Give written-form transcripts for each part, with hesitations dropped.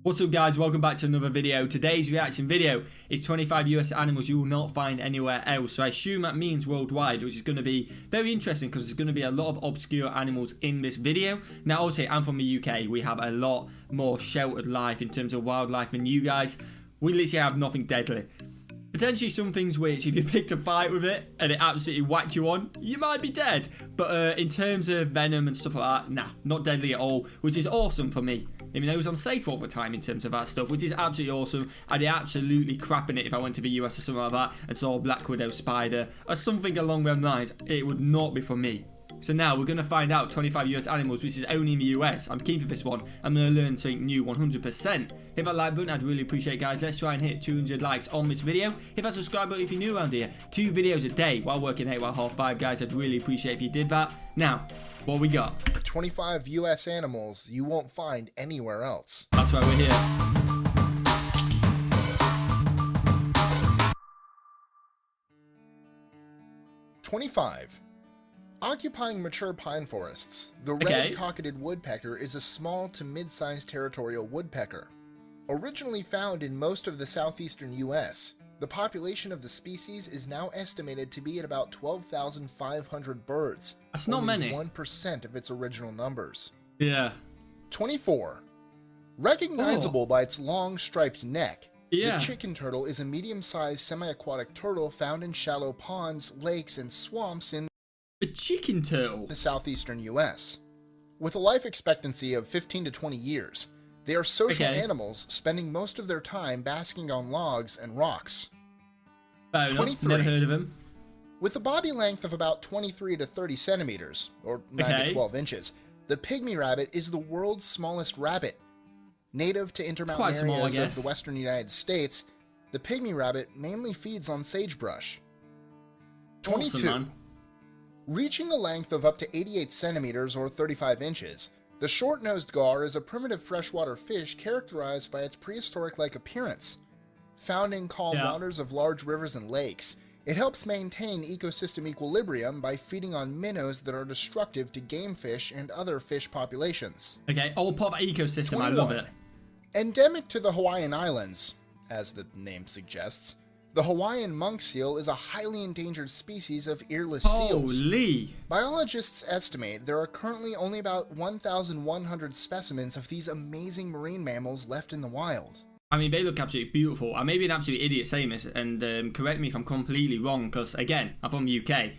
What's up guys, welcome back to another video. Today's reaction video is 25 US animals you will not find anywhere else. So I assume that means worldwide, which is going to be very interesting because there's going to be a lot of obscure animals in this video. Now obviously I'm from the UK, we have a lot more sheltered life in terms of wildlife than you guys. We literally have nothing deadly. Potentially some things which if you picked a fight with it and it absolutely whacked you on, you might be dead. But in terms of venom and stuff like that, nah, not deadly at all, which is awesome for me. It knows I'm safe all the time in terms of that stuff, which is absolutely awesome. I'd be absolutely crapping it if I went to the US or something like that and saw a black widow spider or something along those lines. It would not be for me. So now we're going to find out 25 US animals, which is only in the US. I'm keen for this one. I'm going to learn something new 100%. Hit that like button, I'd really appreciate it, guys. Let's try and hit 200 likes on this video. Hit that subscribe button if you're new around here. 2 videos a day while working 8 while half 5, guys. I'd really appreciate if you did that. Now, what we got? 25 US animals you won't find anywhere else. That's why we're here. '25. Occupying mature pine forests, the red-cocketed woodpecker is a small to mid-sized territorial woodpecker. Originally found in most of the southeastern US, the population of the species is now estimated to be at about 12,500 birds. That's not many. 1% of its original numbers. Yeah. 24. Recognizable by its long striped neck, yeah. The chicken turtle is a medium-sized semi-aquatic turtle found in shallow ponds, lakes, and swamps in a chicken turtle? The southeastern US. With a life expectancy of 15 to 20 years, they are social animals spending most of their time basking on logs and rocks. 23. Never heard of him. With a body length of about 23 to 30 centimeters, or 9 to 12 inches, the pygmy rabbit is the world's smallest rabbit. Native to intermountain areas of the western United States, the pygmy rabbit mainly feeds on sagebrush. 22. Awesome, reaching a length of up to 88 centimeters or 35 inches, the short-nosed gar is a primitive freshwater fish characterized by its prehistoric-like appearance. Found in calm waters of large rivers and lakes, it helps maintain ecosystem equilibrium by feeding on minnows that are destructive to game fish and other fish populations. Okay, all part of ecosystem, 21. I love it. Endemic to the Hawaiian Islands, as the name suggests, the Hawaiian monk seal is a highly endangered species of earless seals. Holy! Biologists estimate there are currently only about 1,100 specimens of these amazing marine mammals left in the wild. I mean, they look absolutely beautiful. I may be an absolute idiot saying this, and correct me if I'm completely wrong, because again, I'm from the UK.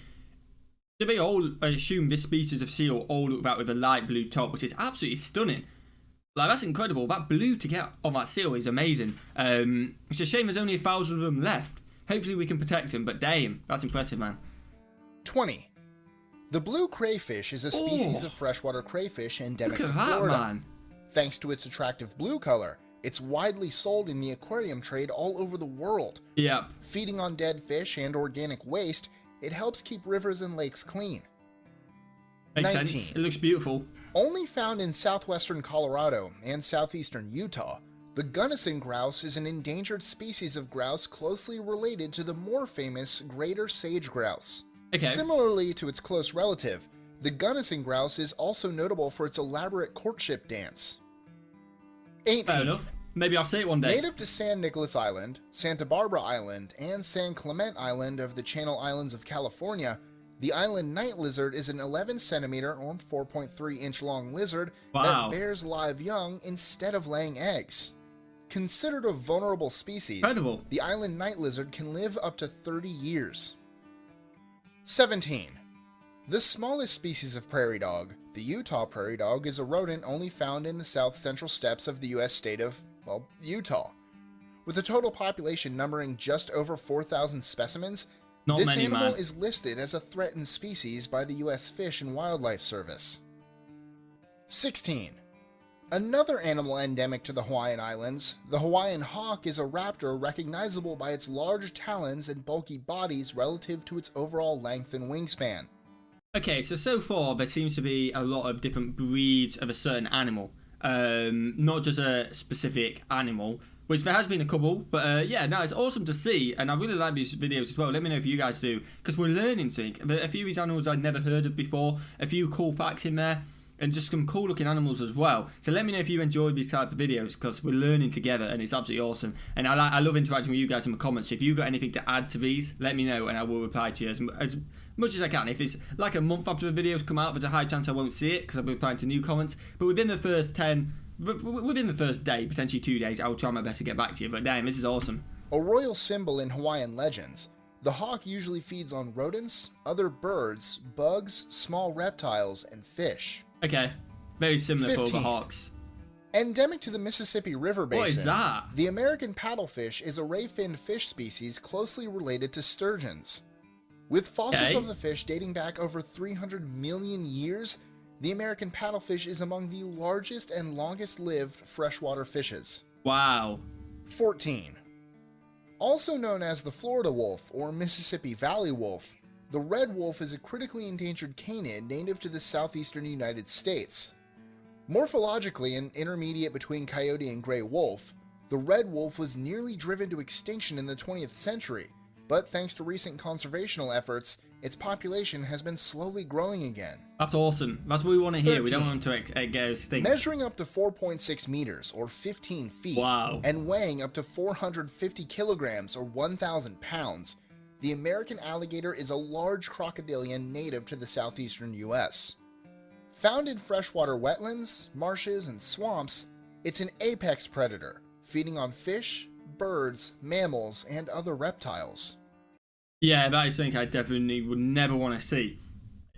Do they all assume this species of seal all look that with a light blue top, which is absolutely stunning? Like, that's incredible. That blue to get on that seal is amazing. It's a shame there's only 1,000 of them left. Hopefully we can protect them, but damn, that's impressive, man. 20. The blue crayfish is a species of freshwater crayfish endemic to Florida. Man. Thanks to its attractive blue color, it's widely sold in the aquarium trade all over the world. Yep. Feeding on dead fish and organic waste, it helps keep rivers and lakes clean. Makes 19. sense. It looks beautiful. Only found in southwestern Colorado and southeastern Utah, the Gunnison grouse is an endangered species of grouse closely related to the more famous greater sage grouse. Similarly to its close relative, the Gunnison grouse is also notable for its elaborate courtship dance. 18. Fair enough. Maybe I'll see it one day. Native to San Nicolas Island, Santa Barbara Island, and San Clemente Island of the Channel Islands of California, the island night lizard is an 11 centimeter or 4.3 inch long lizard that bears live young instead of laying eggs. Considered a vulnerable species, the island night lizard can live up to 30 years. 17. The smallest species of prairie dog, the Utah prairie dog, is a rodent only found in the south-central steppes of the U.S. state of, well, Utah. With a total population numbering just over 4,000 specimens, this animal is listed as a threatened species by the U.S. Fish and Wildlife Service. 16. Another animal endemic to the Hawaiian Islands, the Hawaiian hawk is a raptor recognizable by its large talons and bulky bodies relative to its overall length and wingspan. Okay, so far there seems to be a lot of different breeds of a certain animal, not just a specific animal. Which there has been a couple, but yeah, no, it's awesome to see, and I really like these videos as well. Let me know if you guys do, because we're learning something. A few of these animals I'd never heard of before, a few cool facts in there. and just some cool looking animals as well. So let me know if you enjoyed these type of videos, because we're learning together and it's absolutely awesome. And I love interacting with you guys in the comments. So if you've got anything to add to these, let me know and I will reply to you as much as I can. If it's like a month after the videos come out, there's a high chance I won't see it because I'll be replying to new comments. But within the first day, potentially 2 days, I'll try my best to get back to you. But damn, this is awesome. A royal symbol in Hawaiian legends, the hawk usually feeds on rodents, other birds, bugs, small reptiles, and fish. Okay, very similar 15. for the hawks. Endemic to the Mississippi River Basin, What is that? the American paddlefish is a ray-finned fish species closely related to sturgeons. With fossils of the fish dating back over 300 million years, the American paddlefish is among the largest and longest-lived freshwater fishes. Wow. 14. Also known as the Florida wolf or Mississippi Valley wolf, the red wolf is a critically endangered canid native to the southeastern United States. Morphologically an intermediate between coyote and gray wolf, the red wolf was nearly driven to extinction in the 20th century, but thanks to recent conservational efforts, its population has been slowly growing again. That's awesome. That's what we want to hear. 13. We don't want them to go extinct. Measuring up to 4.6 meters or 15 feet Wow. and weighing up to 450 kilograms or 1,000 pounds, the American alligator is a large crocodilian native to the southeastern U.S. Found in freshwater wetlands, marshes, and swamps, it's an apex predator, feeding on fish, birds, mammals, and other reptiles. Yeah, that is something I definitely would never want to see.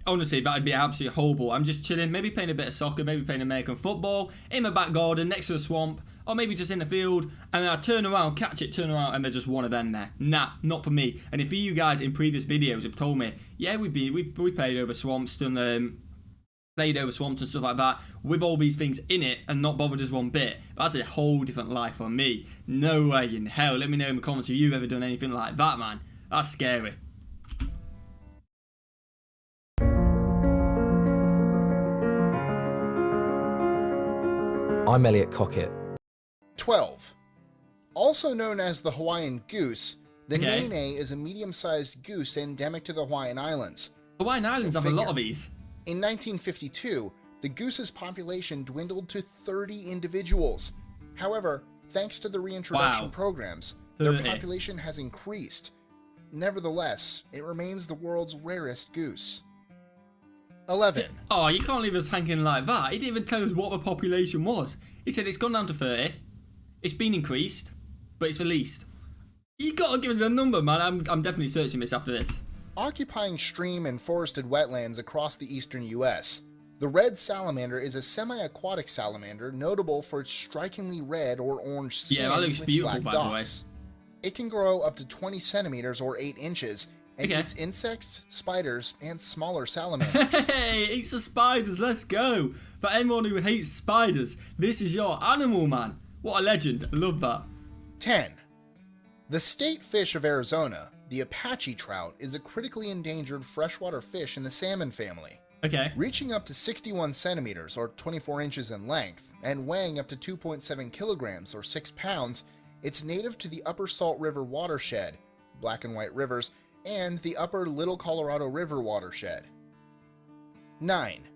Honestly, that would be absolutely horrible. I'm just chilling, maybe playing a bit of soccer, maybe playing American football, in my back garden, next to a swamp, or maybe just in the field, and then I turn around, catch it, turn around, and there's just one of them there. Nah, not for me. And if you guys in previous videos have told me, yeah, we played over swamps, played over swamps and stuff like that, with all these things in it, and not bothered us one bit, that's a whole different life for me. No way in hell. Let me know in the comments if you've ever done anything like that, man. That's scary. I'm Elliot Cockett. 12. Also known as the Hawaiian goose, the Okay. nene is a medium-sized goose endemic to the Hawaiian Islands. Hawaiian Islands have a lot of these. In 1952, the goose's population dwindled to 30 individuals. However, thanks to the reintroduction Wow. programs, their 30. population has increased. Nevertheless, it remains the world's rarest goose. 11. Oh, you can't leave us hanging like that. He didn't even tell us what the population was. He said it's gone down to 30. It's been increased, but it's released. You gotta give us a number, man. I'm definitely searching this after this. Occupying stream and forested wetlands across the eastern U.S., the red salamander is a semi-aquatic salamander notable for its strikingly red or orange skin Yeah, that looks with beautiful, black by the way. dots. It can grow up to 20 centimeters or 8 inches and Okay. eats insects, spiders, and smaller salamanders. Hey, eats the spiders, let's go. For anyone who hates spiders, this is your animal, man. What a legend. I love that. 10. The state fish of Arizona, the Apache trout, is a critically endangered freshwater fish in the salmon family. Okay. Reaching up to 61 centimeters or 24 inches in length and weighing up to 2.7 kilograms or 6 pounds, it's native to the Upper Salt River watershed, Black and White Rivers, and the Upper Little Colorado River watershed. 9.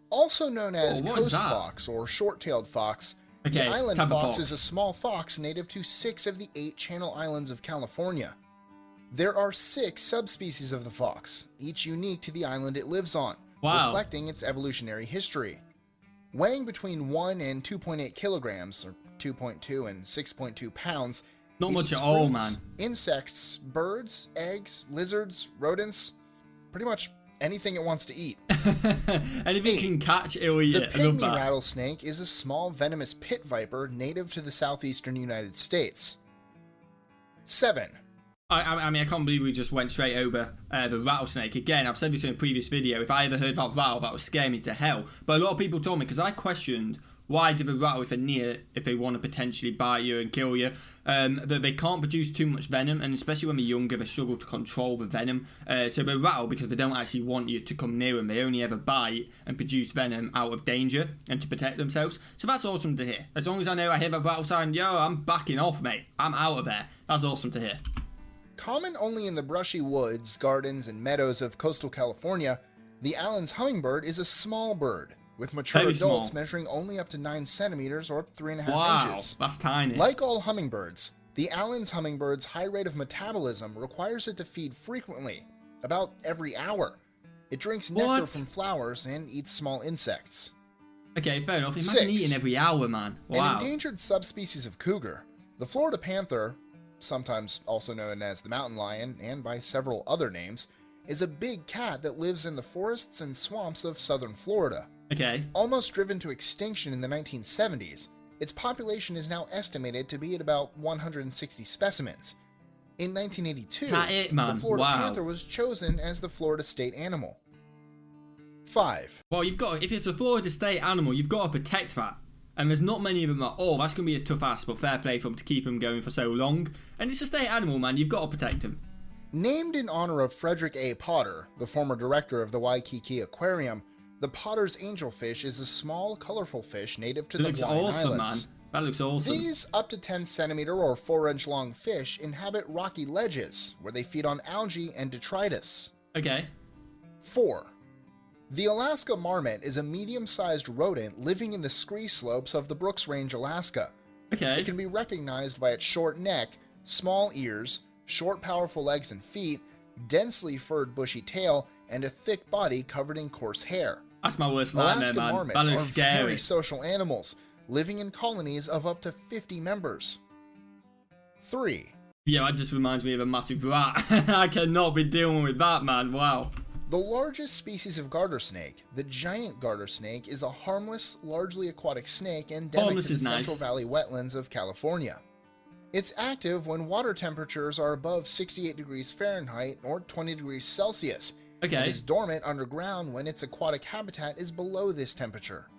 Also known as what is coast that? fox or short-tailed fox, Okay, the island type of fox fox. is a small fox native to 6 of the 8 Channel Islands of California. There are 6 subspecies of the fox, each unique to the island it lives on, Wow. reflecting its evolutionary history. Weighing between 1 and 2.8 kilograms, or 2.2 and 6.2 pounds, Not it much eats at all, fruits, man. insects, birds, eggs, lizards, rodents, pretty much anything it wants to eat. Anything 8. can catch, it'll eat The it. I love pygmy that. rattlesnake is a small venomous pit viper native to the southeastern United States. 7. I mean, I can't believe we just went straight over the rattlesnake. Again, I've said this in a previous video. If I ever heard about rattle, that would scare me to hell. But a lot of people told me, because I questioned why do the rattle, if they're near, if they want to potentially bite you and kill you, that they can't produce too much venom, and especially when they're younger, they struggle to control the venom. So they rattle because they don't actually want you to come near them. They only ever bite and produce venom out of danger and to protect themselves. So that's awesome to hear. As long as I know I hear the rattle sound, yo, I'm backing off, mate. I'm out of there. That's awesome to hear. Common only in the brushy woods, gardens, and meadows of coastal California, the Allen's hummingbird is a small bird with mature Very adults small. measuring only up to 9 centimeters or 3.5 Wow, inches. that's tiny. Like all hummingbirds, the Allen's hummingbird's high rate of metabolism requires it to feed frequently, about every hour. It drinks nectar from flowers and eats small insects. Okay, fair enough. Imagine 6. eating every hour, man. Wow. An endangered subspecies of cougar, the Florida panther, sometimes also known as the mountain lion and by several other names, is a big cat that lives in the forests and swamps of southern Florida. Okay. Almost driven to extinction in the 1970s, its population is now estimated to be at about 160 specimens. In 1982, Is that it, man? the Florida Wow. panther was chosen as the Florida state animal. 5. Well, if it's a Florida state animal, you've got to protect that. And there's not many of them at all. That's going to be a tough ask, but fair play for them to keep them going for so long. And it's a state animal, man. You've got to protect them. Named in honor of Frederick A. Potter, the former director of the Waikiki Aquarium, the Potter's angelfish is a small, colorful fish native to the Hawaiian Islands. Man. That looks awesome. These up to 10 centimeter or 4-inch long fish inhabit rocky ledges, where they feed on algae and detritus. Okay. 4. The Alaska marmot is a medium-sized rodent living in the scree slopes of the Brooks Range, Alaska. Okay. It can be recognized by its short neck, small ears, short powerful legs and feet, densely furred bushy tail, and a thick body covered in coarse hair. That's my worst nightmare, Alaska man. marmots That are looks scary. very social animals, living in colonies of up to 50 members. 3. Yeah, that just reminds me of a massive rat. I cannot be dealing with that, man. Wow. The largest species of garter snake, the giant garter snake, is a harmless, largely aquatic snake endemic to the Central Valley wetlands of California. It's active when water temperatures are above 68 degrees Fahrenheit or 20 degrees Celsius. Okay. It is dormant underground when its aquatic habitat is below this temperature.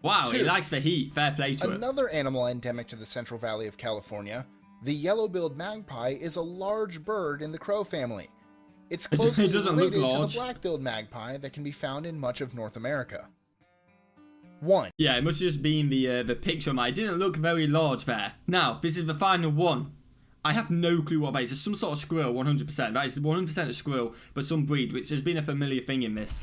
Wow, 2. it likes the heat. Fair play to it. Another animal endemic to the Central Valley of California, the yellow-billed magpie, is a large bird in the crow family. It's closely related to the black-billed magpie that can be found in much of North America. 1. Yeah, it must have just been the picture of mine. It didn't look very large there. Now, this is the final one. I have no clue what that is. It's some sort of squirrel, 100%. That is 100% a squirrel, but some breed, which has been a familiar thing in this.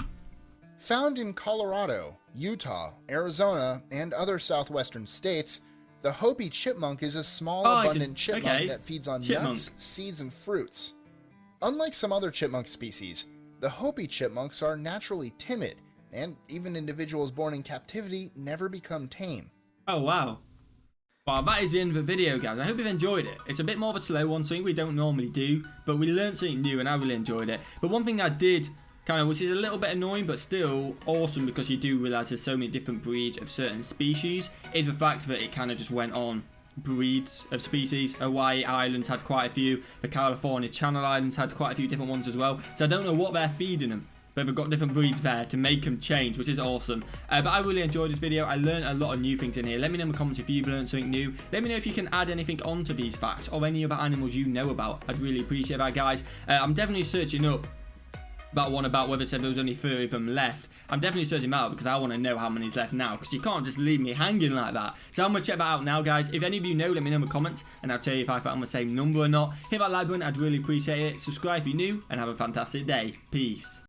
Found in Colorado, Utah, Arizona, and other southwestern states, the Hopi chipmunk is a small, abundant chipmunk that feeds on nuts, seeds, and fruits. Unlike some other chipmunk species, the Hopi chipmunks are naturally timid, and even individuals born in captivity never become tame. Oh, wow. Well, that is the end of the video, guys. I hope you've enjoyed it. It's a bit more of a slow one, something we don't normally do, but we learned something new, and I really enjoyed it. But one thing I did which is a little bit annoying, but still awesome because you do realise there's so many different breeds of certain species, is the fact that it kind of just went on breeds of species. Hawaii Islands had quite a few, the California Channel Islands had quite a few different ones as well, so I don't know what they're feeding them, but they've got different breeds there to make them change, which is awesome. But I really enjoyed this video. I learned a lot of new things in here. Let me know in the comments if you've learned something new. Let me know if you can add anything onto these facts or any other animals you know about. I'd really appreciate that, guys. I'm definitely searching up about whether it said there was only 30 of them left. I'm definitely searching them out because I want to know how many's left now, because you can't just leave me hanging like that. So I'm going to check that out now, guys. If any of you know, let me know in the comments and I'll tell you if I found the same number or not. Hit that like button, I'd really appreciate it. Subscribe if you're new, and have a fantastic day. Peace.